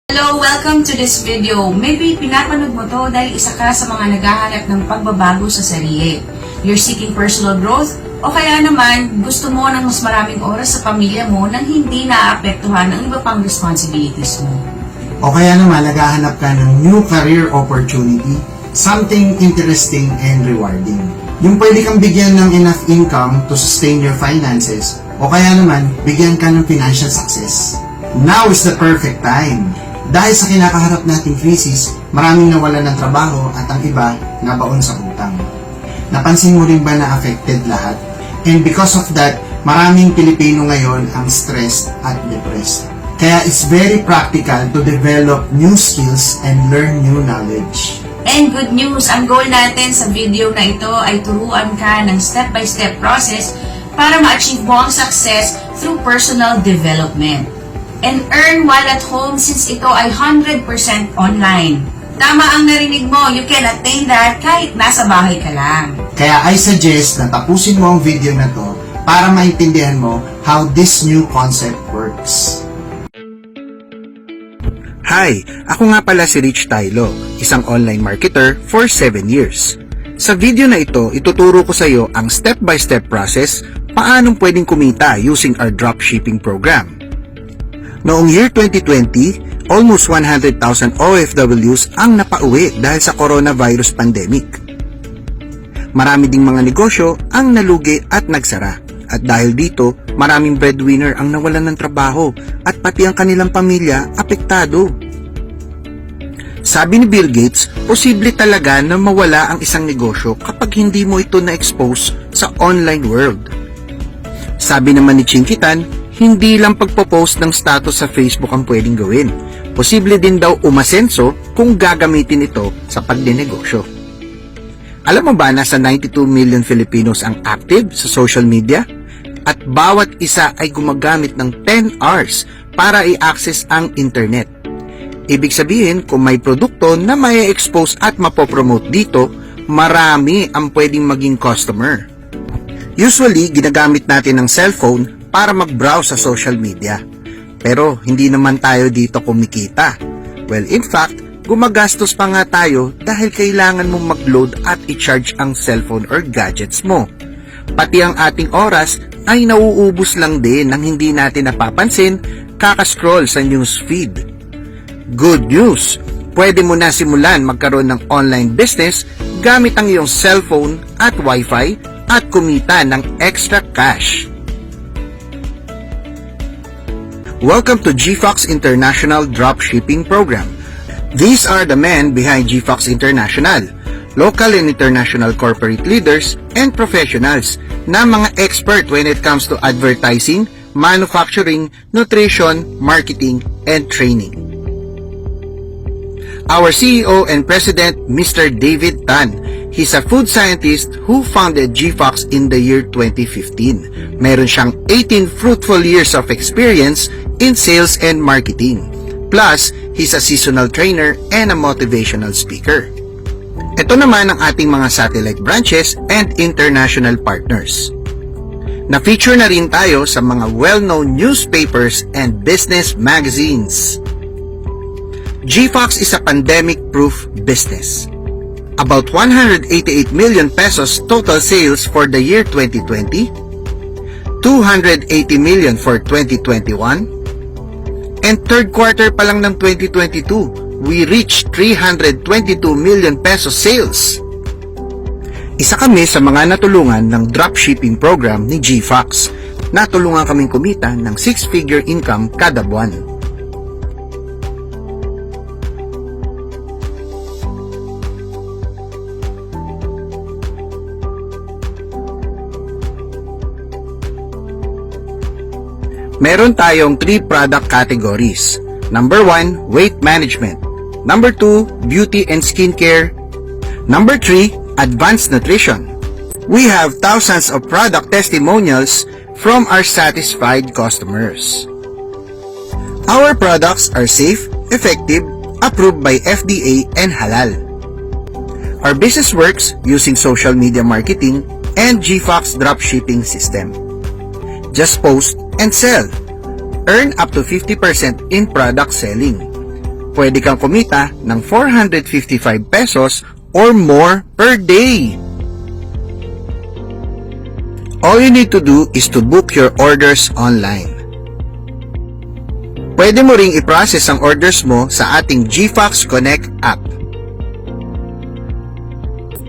Hello, welcome to this video. Maybe pinapanood mo to dahil isa ka sa mga naghahanap ng pagbabago sa sarili. You're seeking personal growth o kaya naman gusto mo ng mas maraming oras sa pamilya mo nang hindi naapektuhan ang iba pang responsibilities mo. O kaya naman naghahanap ka ng new career opportunity, something interesting and rewarding. Yung pwede kang bigyan ng enough income to sustain your finances o kaya naman bigyan ka ng financial success. Now is the perfect time. Dahil sa kinakaharap nating krisis, maraming nawalan ng trabaho at ang iba nabaon sa utang. Napansin mo rin ba na affected lahat? And because of that, maraming Pilipino ngayon ang stressed at depressed. Kaya it's very practical to develop new skills and learn new knowledge. And good news, ang goal natin sa video na ito ay turuan ka ng step-by-step process para ma-achieve mo ang success through personal development. And earn while at home since ito ay 100% online. Tama ang narinig mo, you can attain that kahit nasa bahay ka lang. Kaya I suggest na tapusin mo ang video na to para maintindihan mo how this new concept works. Hi! Ako nga pala si Rich Tylo, isang online marketer for 7 years. Sa video na ito, ituturo ko sa iyo ang step-by-step process paanong pwedeng kumita using our dropshipping program. Noong year 2020, almost 100,000 OFWs ang napauwi dahil sa coronavirus pandemic. Marami ding mga negosyo ang nalugi at nagsara. At dahil dito, maraming breadwinner ang nawalan ng trabaho at pati ang kanilang pamilya apektado. Sabi ni Bill Gates, posible talaga na mawala ang isang negosyo kapag hindi mo ito na-expose sa online world. Sabi naman ni Chinkitan, hindi lang pagpo-post ng status sa Facebook ang pwedeng gawin. Posible din daw umasenso kung gagamitin ito sa pagdinegosyo. Alam mo ba na sa 92 million Filipinos ang active sa social media? At bawat isa ay gumagamit ng 10 hours para i-access ang internet. Ibig sabihin, kung may produkto na may expose at mapopromote dito, marami ang pwedeng maging customer. Usually, ginagamit natin ng cellphone para mag-browse sa social media. Pero hindi naman tayo dito kumikita. Well, in fact, gumagastos pa nga tayo dahil kailangan mong mag-load at i-charge ang cellphone or gadgets mo. Pati ang ating oras ay nauubos lang din nang hindi natin napapansin kakascroll sa newsfeed. Good news! Pwede mo na simulan magkaroon ng online business gamit ang iyong cellphone at wifi at kumita ng extra cash. Welcome to GFox International Dropshipping Program. These are the men behind GFox International, local and international corporate leaders and professionals na mga expert when it comes to advertising, manufacturing, nutrition, marketing, and training. Our CEO and President, Mr. David Tan, he's a food scientist who founded GFox in the year 2015. Meron siyang 18 fruitful years of experience in sales and marketing. Plus, he's a seasonal trainer and a motivational speaker. Ito naman ang ating mga satellite branches and international partners. Na-feature na rin tayo sa mga well-known newspapers and business magazines. GFox is a pandemic-proof business. About 188 million pesos total sales for the year 2020, 280 million for 2021, and third quarter pa lang ng 2022, we reached 322 million pesos sales. Isa kami sa mga natulungan ng dropshipping program ni GFox. Natulungan kaming kumita ng 6-figure income kada buwan. Meron tayong 3 product categories. Number 1, weight management. Number 2, beauty and skincare. Number 3, advanced nutrition. We have thousands of product testimonials from our satisfied customers. Our products are safe, effective, approved by FDA and halal. Our business works using social media marketing and GFox dropshipping system. Just post and sell. Earn up to 50% in product selling. pwede kang kumita ng 455 pesos or more per day. All you need to do is to book your orders online. Pwede mo ring i-process ang orders mo sa ating GFox Connect app.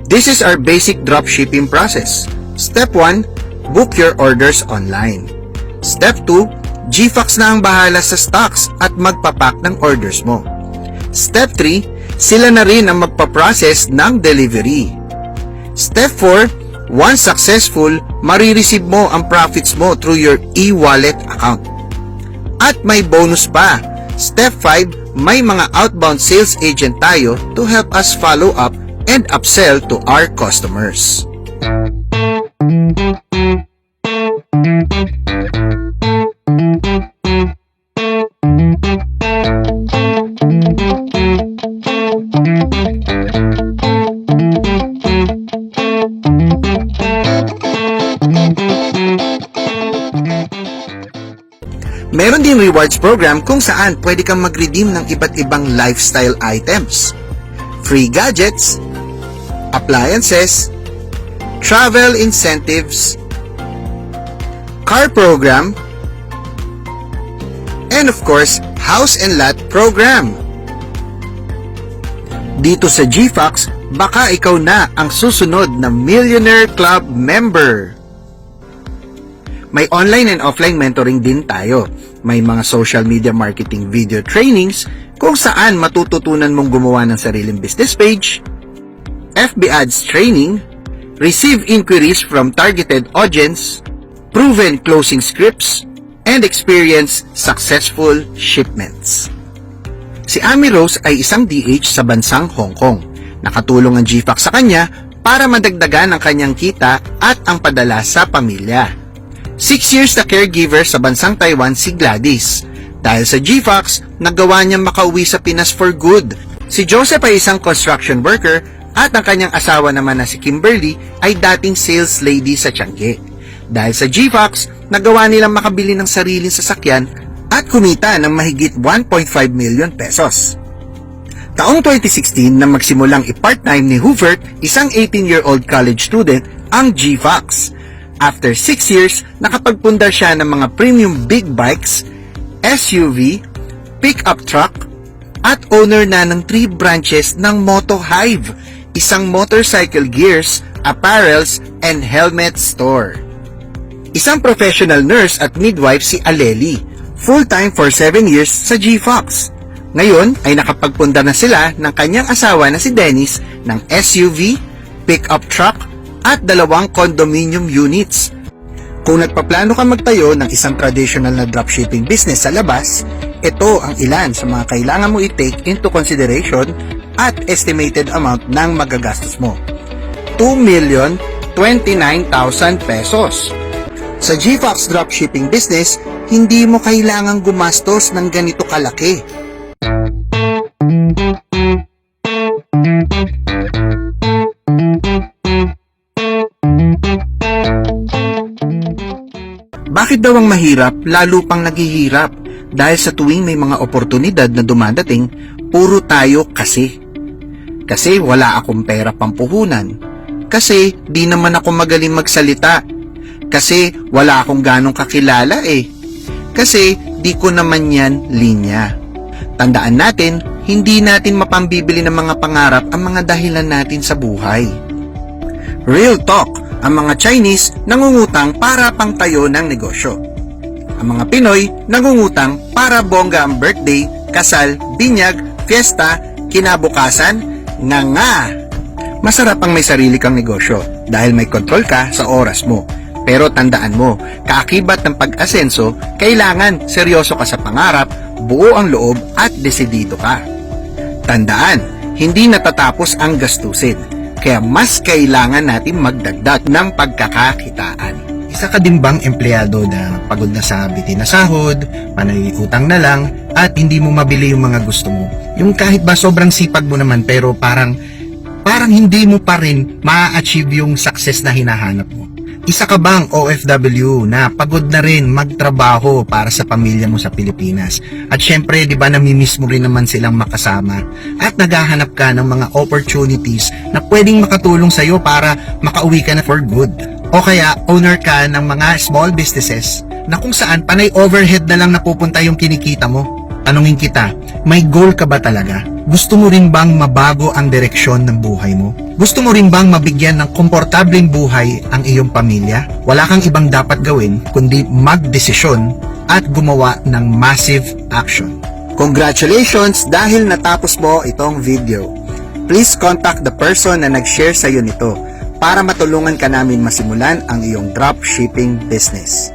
This is our basic dropshipping process. Step 1, book your orders online. Step 2, GFox na ang bahala sa stocks at magpapack ng orders mo. Step 3, sila na rin ang magpaprocess ng delivery. Step 4, once successful, marireceive mo ang profits mo through your e-wallet account. At may bonus pa. Step 5, may mga outbound sales agent tayo to help us follow up and upsell to our customers. Meron din rewards program kung saan pwede kang mag-redeem ng iba't ibang lifestyle items, free gadgets, appliances, travel incentives, car program, and of course, house and lot program. Dito sa GFox, baka ikaw na ang susunod na Millionaire Club member. May online and offline mentoring din tayo. May mga social media marketing video trainings kung saan matututunan mong gumawa ng sariling business page, FB ads training, receive inquiries from targeted audience, proven closing scripts, and experience successful shipments. Si Ami Rose ay isang DH sa bansang Hong Kong. Nakatulong ang GFox sa kanya para madagdagan ang kanyang kita at ang padala sa pamilya. 6 years na caregiver sa bansang Taiwan si Gladys. Dahil sa GFox, nagawa niyang makauwi sa Pinas for good. Si Joseph ay isang construction worker at ang kanyang asawa naman na si Kimberly ay dating sales lady sa Tiangge. Dahil sa GFox, nagawa nilang makabili ng sariling sasakyan at kumita ng mahigit 1.5 million pesos. Taong 2016 na magsimulang i-part-time ni Hubert, isang 18-year-old college student, ang GFox. After 6 years, nakapagpundar siya ng mga premium big bikes, SUV, pick-up truck, at owner na ng 3 branches ng Moto Hive, isang motorcycle gears, apparels, and helmet store. Isang professional nurse at midwife si Aleli, full-time for 7 years sa GFox. Ngayon ay nakapagpundar na sila ng kanyang asawa na si Dennis ng SUV, pick-up truck, at 2 condominium units. Kung nagpaplano ka magtayo ng isang traditional na dropshipping business sa labas, ito ang ilan sa mga kailangan mo i-take into consideration at estimated amount ng magagastos mo. 2,029,000 pesos. Sa GFox dropshipping business, hindi mo kailangang gumastos ng ganito kalaki. Bakit daw ang mahirap, lalo pang naghihirap? Dahil sa tuwing may mga oportunidad na dumadating, puro tayo kasi. Kasi wala akong pera pampuhunan. Kasi di naman ako magaling magsalita. Kasi wala akong ganong kakilala eh. Kasi di ko naman yan linya. Tandaan natin, hindi natin mapambibili ng mga pangarap ang mga dahilan natin sa buhay. Real talk, ang mga Chinese nangungutang para pangtayo ng negosyo. Ang mga Pinoy nangungutang para bongga ang birthday, kasal, binyag, fiesta, kinabukasan, nga. Masarap ang may sarili kang negosyo dahil may kontrol ka sa oras mo. Pero tandaan mo, kaakibat ng pag-asenso, kailangan seryoso ka sa pangarap, buo ang loob at desidido ka. Tandaan, hindi natatapos ang gastusin. Kaya mas kailangan natin magdagdag ng pagkakakitaan. Isa ka din bang empleyado na pagod na sa bitin na sahod, panay utang na lang, at hindi mo mabili yung mga gusto mo? Yung kahit ba sobrang sipag mo naman pero parang hindi mo pa rin ma-achieve yung success na hinahanap mo. Isa ka bang OFW na pagod na rin magtrabaho para sa pamilya mo sa Pilipinas? At syempre, di ba, namimiss mo rin naman silang makasama at naghahanap ka ng mga opportunities na pwedeng makatulong sa'yo para makauwi ka na for good. O kaya, owner ka ng mga small businesses na kung saan panay overhead na lang napupunta yung kinikita mo. Tanungin kita, may goal ka ba talaga? Gusto mo rin bang mabago ang direksyon ng buhay mo? Gusto mo rin bang mabigyan ng komportableng buhay ang iyong pamilya? Wala kang ibang dapat gawin kundi magdesisyon at gumawa ng massive action. Congratulations dahil natapos mo itong video. Please contact the person na nag-share sa iyo nito para matulungan ka namin masimulan ang iyong dropshipping business.